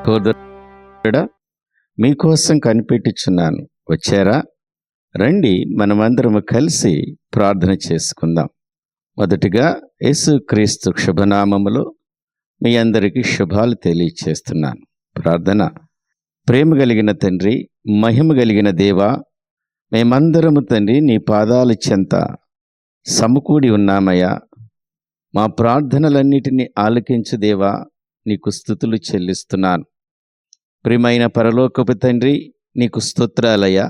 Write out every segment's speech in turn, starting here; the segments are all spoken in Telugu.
సహోదరుడా, మీకోసం కనిపెట్టుచున్నాను, వచ్చారా? రండి, మనమందరము కలిసి ప్రార్థన చేసుకుందాం. మొదటిగా యేసుక్రీస్తు శుభనామములో మీ అందరికీ శుభాలు తెలియచేస్తున్నాను. ప్రార్థన. ప్రేమ కలిగిన తండ్రి, మహిమ కలిగిన దేవా, మేమందరము తండ్రి నీ పాదాల చెంత సమకూడి ఉన్నామయ్యా. మా ప్రార్థనలన్నిటినీ ఆలకించు దేవా, నీకు స్తుతులు చెల్లిస్తున్నాను. ప్రియమైన పరలోకపు తండ్రి, నీకు స్తోత్రాలయ్యా.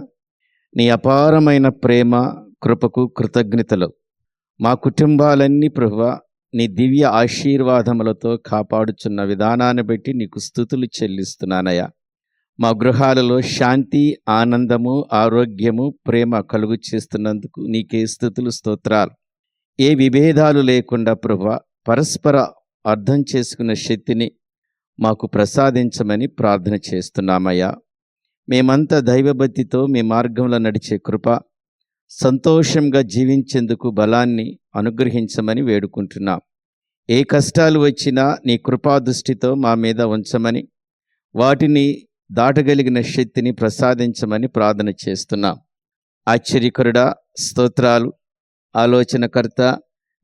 నీ అపారమైన ప్రేమ కృపకు కృతజ్ఞతలు. మా కుటుంబాలన్నీ ప్రభువా నీ దివ్య ఆశీర్వాదములతో కాపాడుచున్న విధానాన్ని బట్టి నీకు స్తుతులు చెల్లిస్తున్నానయ్యా. మా గృహాలలో శాంతి, ఆనందము, ఆరోగ్యము, ప్రేమ కలుగు చేస్తున్నందుకు నీకే స్తుతులు, స్తోత్రాలు. ఏ విభేదాలు లేకుండా ప్రభువా పరస్పర అర్థం చేసుకున్న శక్తిని మాకు ప్రసాదించమని ప్రార్థన చేస్తున్నామయ్యా. మేమంతా దైవభక్తితో మీ మార్గంలో నడిచే కృప, సంతోషంగా జీవించేందుకు బలాన్ని అనుగ్రహించమని వేడుకుంటున్నాం. ఏ కష్టాలు వచ్చినా నీ కృపాదృష్టితో మా మీద ఉంచమని, వాటిని దాటగలిగిన శక్తిని ప్రసాదించమని ప్రార్థన చేస్తున్నాం. ఆశ్చర్యకరుడా, స్తోత్రాలు. ఆలోచనకర్త,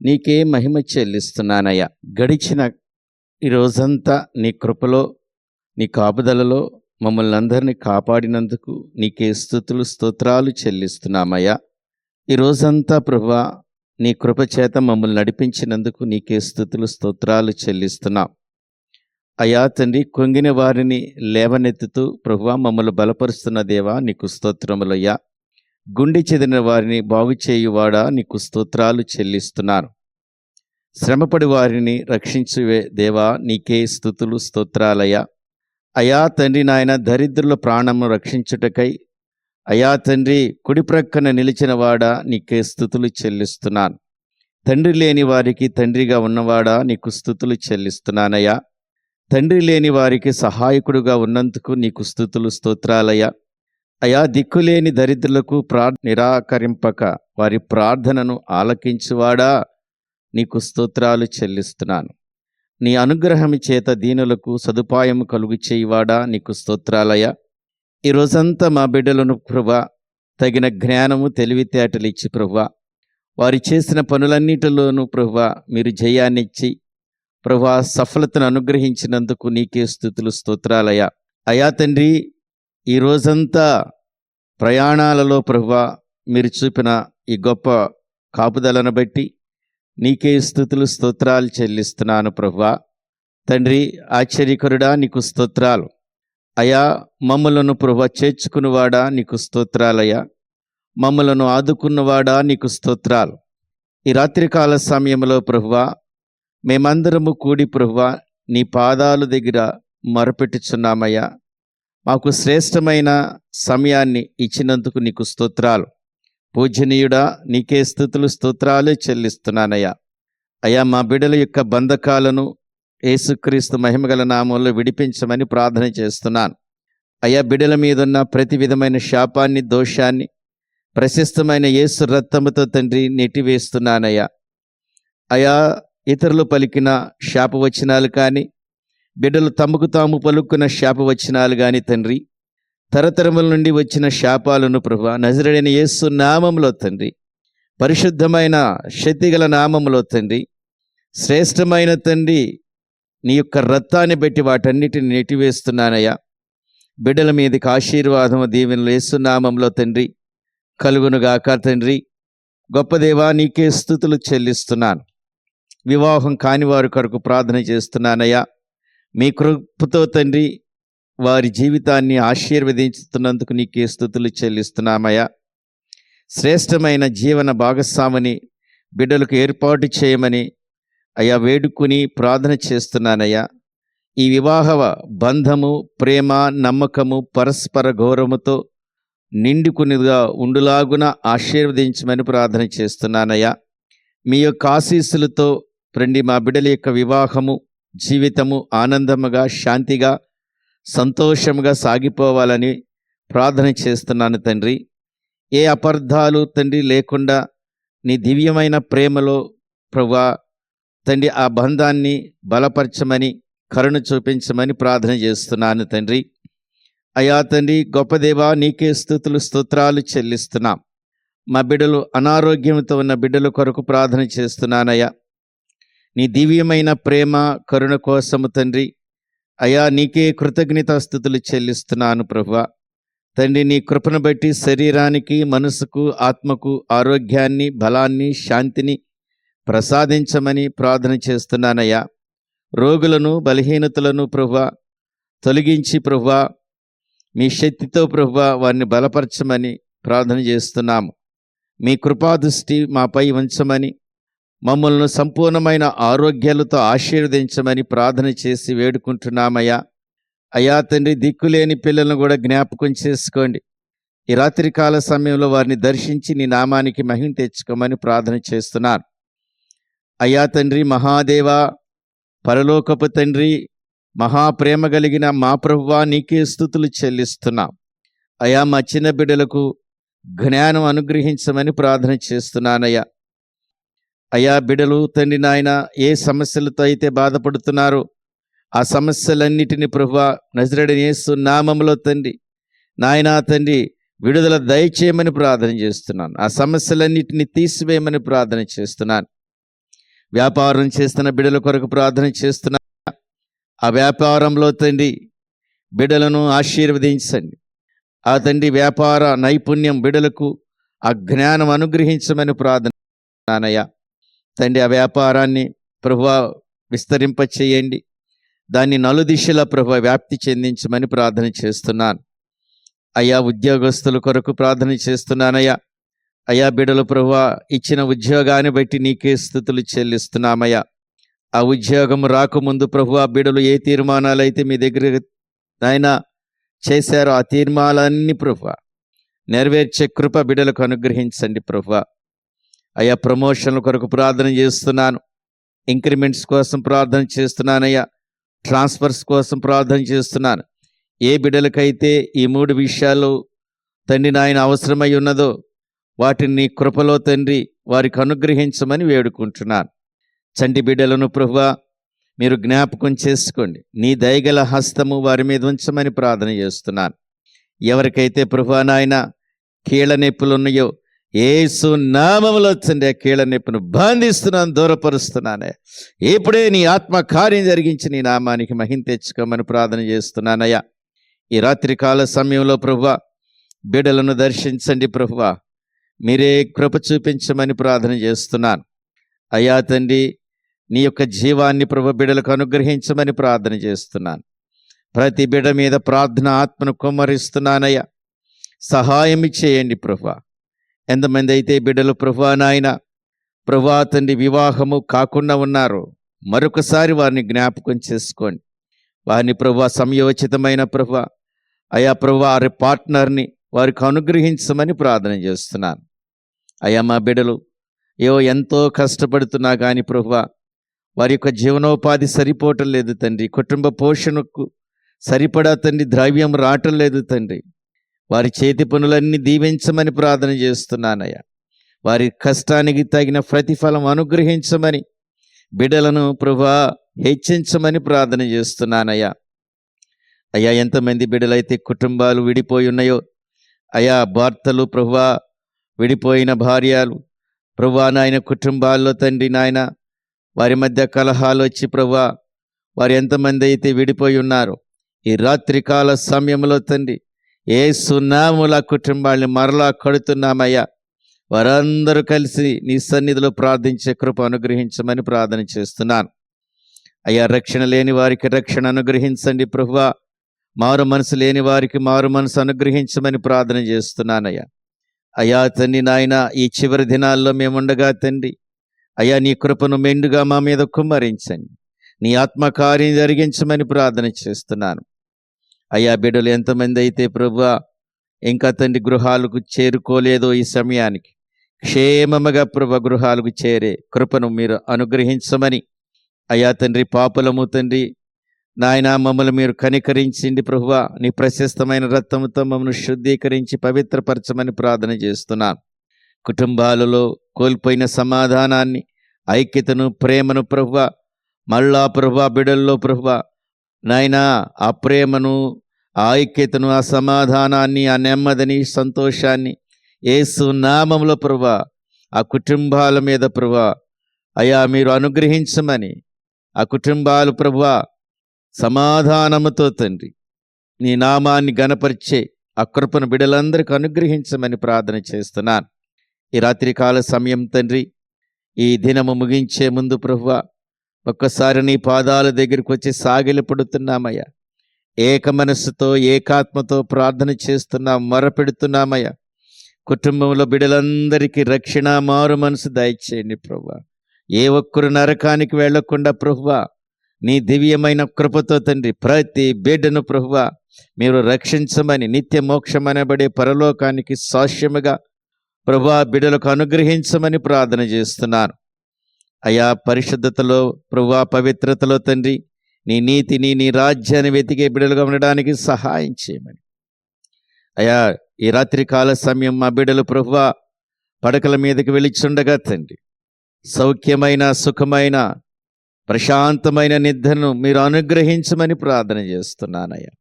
నీకే మహిమ చెల్లిస్తున్నానయ్యా. గడిచిన ఈ రోజంతా నీ కృపలో, నీ కాపుదలలో మమ్మల్ని అందరినీ కాపాడినందుకు నీకే స్తుతులు, స్తోత్రాలు చెల్లిస్తున్నామయ్యా. ఈ రోజంతా ప్రభువా నీ కృప చేత మమ్మల్ని నడిపించినందుకు నీకే స్తుతులు, స్తోత్రాలు చెల్లిస్తున్నాం. అయ్యా తండ్రి, కుంగిన వారిని లేవనెత్తుతూ ప్రభువా మమ్మల్ని బలపరుస్తున్న దేవా నీకు స్తోత్రములయ్యా. గుండె చెదిరిన వారిని బాగు చేయువాడా నీకు స్తోత్రాలు చెల్లిస్తున్నాను. శ్రమపడి వారిని రక్షించువే దేవా నీకే స్తుతులు, స్తోత్రాలయ్యా. అయా తండ్రి నాయన, దరిద్రుల ప్రాణము రక్షించుటకై అయా తండ్రి కుడి ప్రక్కన నిలిచిన వాడా నీకే స్తుతులు చెల్లిస్తున్నాను. తండ్రి లేని వారికి తండ్రిగా ఉన్నవాడా నీకు స్తుతులు చెల్లిస్తున్నానయ్యా. తండ్రి లేని వారికి సహాయకుడుగా ఉన్నందుకు నీకు స్తుతులు, స్తోత్రాలయ్యా. అయా దిక్కులేని దరిద్రులకు నిరాకరింపక వారి ప్రార్థనను ఆలకించువాడా నీకు స్తోత్రాలు చెల్లిస్తున్నాను. నీ అనుగ్రహం చేత దీనులకు సదుపాయము కలుగు చేయువాడా నీకు స్తోత్రాలయ్యా. ఈ రోజంతా మా బిడ్డలను ప్రభువా తగిన జ్ఞానము, తెలివితేటలు ఇచ్చి ప్రభువా వారు చేసిన పనులన్నిటిలోనూ ప్రభువా మీరు జయాన్నిచ్చి ప్రభువా సఫలతను అనుగ్రహించినందుకు నీకే స్తుతులు, స్తోత్రాలయ్యా. అయా తండ్రి, ఈ రోజంతా ప్రయాణాలలో ప్రభువా మీరు చూపిన ఈ గొప్ప కాపుదలను బట్టి నీకే స్తుతులు, స్తోత్రాలు చెల్లిస్తున్నాను ప్రభువా. తండ్రి, ఆశ్చర్యకరుడా నీకు స్తోత్రాలు. అయా మమ్మలను ప్రభువా చేర్చుకున్నవాడా నీకు స్తోత్రాలయ్యా. మమ్మలను ఆదుకున్నవాడా నీకు స్తోత్రాలు. ఈ రాత్రికాల సమయంలో ప్రభువా మేమందరము కూడి ప్రభువా నీ పాదాలు దగ్గర మొరపెట్టుచున్నామయ్యా. మాకు శ్రేష్టమైన సమయాన్ని ఇచ్చినందుకు నీకు స్తోత్రాలు. పూజనీయుడా నీకే స్తుతులు, స్తోత్రాలు చెల్లిస్తున్నానయ్యా. అయ్యా మా బిడ్డల యొక్క బంధకాలను యేసుక్రీస్తు మహిమగల నామంలో విడిపించమని ప్రార్థన చేస్తున్నాను. అయ్యా బిడ్డల మీదున్న ప్రతి విధమైన శాపాన్ని, దోషాన్ని ప్రశస్తమైన యేసు రక్తముతో తండ్రి నెట్టివేస్తున్నానయ్యా. అయా ఇతరులు పలికిన శాపవచనాలు కానీ, బిడ్డలు తమకు తాము పలుకున్న శాపవచనాలు కానీ తండ్రి, తరతరముల నుండి వచ్చిన శాపాలను ప్రభువా నజరేయుడైన యేసు నామములో తండ్రి, పరిశుద్ధమైన శక్తిగల నామములో తండ్రి, శ్రేష్టమైన తండ్రి నీ యొక్క రక్తాన్ని బట్టి వాటన్నిటిని నెట్టివేస్తున్నానయ్యా. బిడ్డల మీదకి ఆశీర్వాదము, దీవెనలు యేసు నామములో తండ్రి కలుగునుగాక. తండ్రి గొప్ప దేవా నీకే స్తుతులు చెల్లిస్తున్నాను. వివాహం కాని వారి కొరకు ప్రార్థన చేస్తున్నానయ్యా. మీ కృపతో తండ్రి వారి జీవితాన్ని ఆశీర్వదించుతున్నందుకు నీకే స్తుతులు చెల్లిస్తున్నామయ్యా. శ్రేష్టమైన జీవన భాగస్వామిని బిడ్డలకు ఏర్పాటు చేయమని అయ్యా వేడుకుని ప్రార్థన చేస్తున్నానయ్యా. ఈ వివాహ బంధము, ప్రేమ, నమ్మకము, పరస్పర గౌరవముతో నిండుకునిగా ఉండులాగున ఆశీర్వదించమని ప్రార్థన చేస్తున్నానయ్యా. మీ యొక్క ఆశీస్సులతో ప్రండి మా బిడ్డల యొక్క వివాహము, జీవితము ఆనందముగా, శాంతిగా, సంతోషముగా సాగిపోవాలని ప్రార్థన చేస్తున్నాను తండ్రి. ఏ అపార్థాలు తండ్రి లేకుండా నీ దివ్యమైన ప్రేమలో ప్రభువా తండ్రి ఆ బంధాన్ని బలపరచమని కరుణ చూపించమని ప్రార్థన చేస్తున్నాను తండ్రి. అయా తండ్రి, గొప్ప దేవా, నీకే స్తుతులు స్తోత్రాలు చెల్లిస్తున్నాం. మా బిడ్డలు అనారోగ్యంతో ఉన్న బిడ్డల కొరకు ప్రార్థన చేస్తున్నానయ్యా. నీ దివ్యమైన ప్రేమ కరుణ కోసము తండ్రి అయా నీకే కృతజ్ఞతాస్తుతులు చెల్లిస్తున్నాను ప్రభువా. తండ్రి, నీ కృపను బట్టి శరీరానికి, మనసుకు, ఆత్మకు ఆరోగ్యాన్ని, బలాన్ని, శాంతిని ప్రసాదించమని ప్రార్థన చేస్తున్నానయ్యా. రోగులను, బలహీనతలను ప్రభువా తొలగించి ప్రభువా మీ శక్తితో ప్రభువా వారిని బలపరచమని ప్రార్థన చేస్తున్నాము. మీ కృపాదృష్టి మాపై ఉంచమని, మమ్మల్ని సంపూర్ణమైన ఆరోగ్యాలతో ఆశీర్వదించమని ప్రార్థన చేసి వేడుకుంటున్నామయ్యా. అయా తండ్రి, దిక్కులేని పిల్లలను కూడా జ్ఞాపకం చేసుకోండి. ఈ రాత్రికాల సమయంలో వారిని దర్శించి నీ నామానికి మహిమ తెచ్చుకోమని ప్రార్థన చేస్తున్నాను. అయా తండ్రి, మహాదేవా, పరలోకపు తండ్రి, మహాప్రేమ కలిగిన మా ప్రభువా, నీకే స్తుతులు చెల్లిస్తున్నాం. అయా మా చిన్న బిడ్డలకు జ్ఞానం అనుగ్రహించమని ప్రార్థన చేస్తున్నానయ్యా. అయా బిడ్డలు తండ్రి నాయన ఏ సమస్యలతో అయితే బాధపడుతున్నారో ఆ సమస్యలన్నిటిని ప్రభువా నజరేయుడైన యేసు నామములో తండ్రి నాయనా తండ్రి విడుదల దయచేయమని ప్రార్థన చేస్తున్నాను. ఆ సమస్యలన్నిటిని తీసివేయమని ప్రార్థన చేస్తున్నాను. వ్యాపారం చేస్తున్న బిడ్డల కొరకు ప్రార్థన చేస్తున్నా. ఆ వ్యాపారంలో తండ్రి బిడ్డలను ఆశీర్వదించండి. ఆ తండ్రి వ్యాపార నైపుణ్యం బిడ్డలకు ఆ జ్ఞానం అనుగ్రహించమని ప్రార్థనయ్యా. తండ్రి, ఆ వ్యాపారాన్ని ప్రభువా విస్తరింపచేయండి. దాన్ని నలుదిశలా ప్రభువా వ్యాప్తి చెందించమని ప్రార్థన చేస్తున్నాను. అయ్యా, ఉద్యోగస్తుల కొరకు ప్రార్థన చేస్తున్నానయ్యా. అయ్యా బిడ్డలు ప్రభువా ఇచ్చిన ఉద్యోగాన్ని బట్టి నీకే స్తుతులు చెల్లిస్తున్నామయ్యా. ఆ ఉద్యోగం రాకముందు ప్రభువా బిడ్డలు ఏ తీర్మానాలు అయితే మీ దగ్గర నాయన చేశారో ఆ తీర్మానాలన్నీ ప్రభువా నెరవేర్చే కృప బిడ్డలకు అనుగ్రహించండి ప్రభువా. అయ్యా, ప్రమోషన్ల కొరకు ప్రార్థన చేస్తున్నాను. ఇంక్రిమెంట్స్ కోసం ప్రార్థన చేస్తున్నానయ్యా. ట్రాన్స్ఫర్స్ కోసం ప్రార్థన చేస్తున్నాను. ఏ బిడ్డలకైతే ఈ 3 విషయాలు తండ్రి నాయన అవసరమై ఉన్నదో వాటిని నీ కృపలో తండ్రి వారికి అనుగ్రహించమని వేడుకుంటున్నాను. చంటి బిడ్డలను ప్రభువా మీరు జ్ఞాపకం చేసుకోండి. నీ దయగల హస్తము వారి మీద ఉంచమని ప్రార్థన చేస్తున్నాను. ఎవరికైతే ప్రభువా నాయన కీళ్ళ నొప్పులు ఉన్నాయో యేసు నామములో తండ్రి ఆ కీళ్ళ నొప్పును బంధిస్తున్నాను, దూరపరుస్తున్నానే. ఇప్పుడే నీ ఆత్మ కార్యం జరిగించి నీ నామానికి మహిమ తెచ్చుకోమని ప్రార్థన చేస్తున్నానయ్యా. ఈ రాత్రికాల సమయంలో ప్రభువా బిడ్డలను దర్శించండి ప్రభువా. మీరే కృప చూపించమని ప్రార్థన చేస్తున్నాను. అయ్యా తండ్రి, నీ యొక్క జీవాన్ని ప్రభు బిడ్డలకు అనుగ్రహించమని ప్రార్థన చేస్తున్నాను. ప్రతి బిడ్డ మీద ప్రార్థన ఆత్మను కుమ్మరిస్తున్నానయ్యా. సహాయం చేయండి ప్రభువా. ఎంతమంది అయితే బిడ్డలు ప్రభువా నాయన ప్రభువా తండ్రి వివాహము కాకుండా ఉన్నారో మరొకసారి వారిని జ్ఞాపకం చేసుకోండి. వారిని ప్రభువా సమయోచితమైన ప్రభువా అయా ప్రభువా వారి పార్ట్నర్ని వారికి అనుగ్రహించమని ప్రార్థన చేస్తున్నాను. అయ్యా మా బిడ్డలు ఎంతో కష్టపడుతున్నా కానీ ప్రభువా వారి యొక్క జీవనోపాధి సరిపోవటం లేదు తండ్రి. కుటుంబ పోషణకు సరిపడా తండ్రి ద్రవ్యం రావటం లేదు తండ్రి. వారి చేతి పనులన్నీ దీవించమని ప్రార్థన చేస్తున్నానయ్యా. వారి కష్టానికి తగిన ప్రతిఫలం అనుగ్రహించమని బిడ్డలను ప్రభువా హెచ్చించమని ప్రార్థన చేస్తున్నానయ్యా. అయ్యా, ఎంతమంది బిడ్డలైతే కుటుంబాలు విడిపోయి ఉన్నాయో అయ్యా, భర్తలు ప్రభువా విడిపోయిన భార్యలు ప్రభువా నాయన కుటుంబాల్లో తండ్రి నాయన వారి మధ్య కలహాలు వచ్చి ప్రభువా వారు ఎంతమంది అయితే విడిపోయి ఉన్నారో ఈ రాత్రికాల సమయంలో తండ్రి యేసు నామములో కుటుంబాన్ని మరలా కడుతున్నామయ్యా. వారందరూ కలిసి నీ సన్నిధిలో ప్రార్థించే కృప అనుగ్రహించమని ప్రార్థన చేస్తున్నాను. అయ్యా, రక్షణ లేని వారికి రక్షణ అనుగ్రహించండి ప్రభువా. మారు మనసు లేని వారికి మారు మనసు అనుగ్రహించమని ప్రార్థన చేస్తున్నానయ్యా. అయ్యా తండ్రి నాయన ఈ చివరి దినాల్లో మేముండగా తండ్రి అయ్యా నీ కృపను మెండుగా మా మీద కుమ్మరించండి. నీ ఆత్మకార్యం జరిగించమని ప్రార్థన చేస్తున్నాను. అయ్యా, బిడ్డలు ఎంతమంది అయితే ప్రభువా ఇంకా తండ్రి గృహాలకు చేరుకోలేదో ఈ సమయానికి క్షేమముగా ప్రభు గృహాలకు చేరే కృపను మీరు అనుగ్రహించమని అయ్యా తండ్రి పాపులము తండ్రి నాయన మమ్మల్ని మీరు కనికరించింది ప్రభువా. నీ ప్రశస్తమైన రక్తముతో మమ్మల్ని శుద్ధీకరించి పవిత్రపరచమని ప్రార్థన చేస్తున్నాను. కుటుంబాలలో కోల్పోయిన సమాధానాన్ని, ఐక్యతను, ప్రేమను ప్రభువా మళ్ళా ప్రభువా బిడ్డల్లో ప్రభువా నాయనా ఆ ప్రేమను, ఆ ఐక్యతను, ఆ సమాధానాన్ని, ఆ నెమ్మదిని, సంతోషాన్ని యేసు నామములో ప్రభువా ఆ కుటుంబాల మీద ప్రభువా అయా మీరు అనుగ్రహించమని, ఆ కుటుంబాలు ప్రభువా సమాధానముతో తండ్రి నీ నామాన్ని గణపరిచే ఆ కృపను బిడ్డలందరికీ అనుగ్రహించమని ప్రార్థన చేస్తున్నాను. ఈ రాత్రికాల సమయం తండ్రి, ఈ దినము ముగించే ముందు ప్రభువా ఒక్కసారి నీ పాదాల దగ్గరికి వచ్చి సాగిలపడుతున్నామయ్యా. ఏక మనస్సుతో, ఏకాత్మతో ప్రార్థన చేస్తున్నాం, మొరపెడుతున్నామయ్యా. కుటుంబంలో బిడ్డలందరికీ రక్షణ, మారు మనసు దయచేయండి ప్రభువా. ఏ ఒక్కరు నరకానికి వెళ్లకుండా ప్రభువా నీ దివ్యమైన కృపతో తండ్రి ప్రతి బిడ్డను ప్రభువా మీరు రక్షించమని, నిత్య మోక్షం అనబడే పరలోకానికి సాక్ష్యముగా ప్రభువా బిడ్డలకు అనుగ్రహించమని ప్రార్థన చేస్తున్నాను. అయా పరిశుద్ధతలో ప్రభువా పవిత్రతలో తండ్రి నీ నీతిని, నీ రాజ్యాన్ని వెతికే బిడ్డలుగా ఉండడానికి సహాయం చేయమని. అయా ఈ రాత్రికాల సమయం మా బిడ్డలు ప్రభువా పడకల మీదకి వెళిచుండగా తండ్రి సౌఖ్యమైన, సుఖమైన, ప్రశాంతమైన నిద్రను మీరు అనుగ్రహించమని ప్రార్థన చేస్తున్నానయ్యా.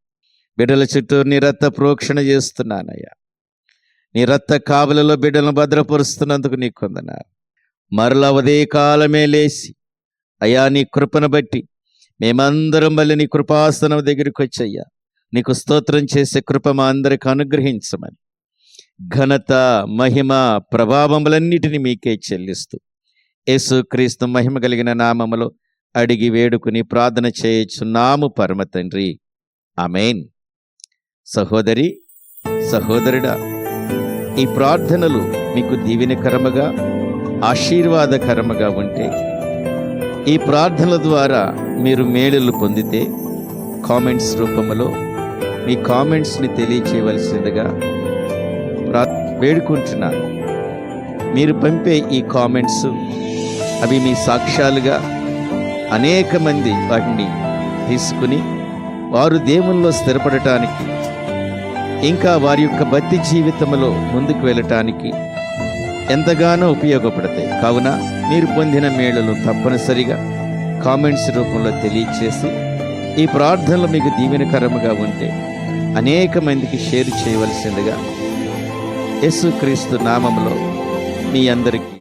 బిడ్డల చుట్టూ నీ రక్త ప్రోక్షణ చేస్తున్నానయ్యా. నీ రక్త కావలలో బిడ్డలను భద్రపరుస్తున్నందుకు నీకు వందనాలు. మరలా ఉదయ కాలమే లేచి అయ్యా నీ కృపను బట్టి మేమందరం మళ్ళీ నీ కృపాసనం దగ్గరికి వచ్చయ్యా నీకు స్తోత్రం చేసే కృప మా అందరికి అనుగ్రహించమని, ఘనత, మహిమ, ప్రభావములన్నిటినీ మీకే చెల్లిస్తూ యేసుక్రీస్తు మహిమ కలిగిన నామములో అడిగి వేడుకుని ప్రార్థన చేయుచున్నాము పరమ తండ్రి. ఆమేన్. సహోదరి, సహోదరుడా, ఈ ప్రార్థనలు మీకు దీవెనకరముగా, ఆశీర్వాదకరముగా ఉంటే, ఈ ప్రార్థనల ద్వారా మీరు మేలులు పొందితే కామెంట్స్ రూపంలో మీ కామెంట్స్ని తెలియచేయవలసిందిగా వేడుకుంటున్నాను. మీరు పంపే ఈ కామెంట్స్ అవి మీ సాక్ష్యాలుగా అనేక మంది వాటిని తీసుకుని వారు దేవుల్లో స్థిరపడటానికి, ఇంకా వారి యొక్క భక్తి జీవితంలో ముందుకు వెళ్ళటానికి ఎంతగానో ఉపయోగపడతాయి. కావున మీరు పొందిన మేళలు తప్పనిసరిగా కామెంట్స్ రూపంలో తెలియచేసి ఈ ప్రార్థనలు మీకు దీవెనకరముగా ఉంటే అనేక మందికి షేర్ చేయవలసిందిగా యేసుక్రీస్తు నామములో మీ అందరికీ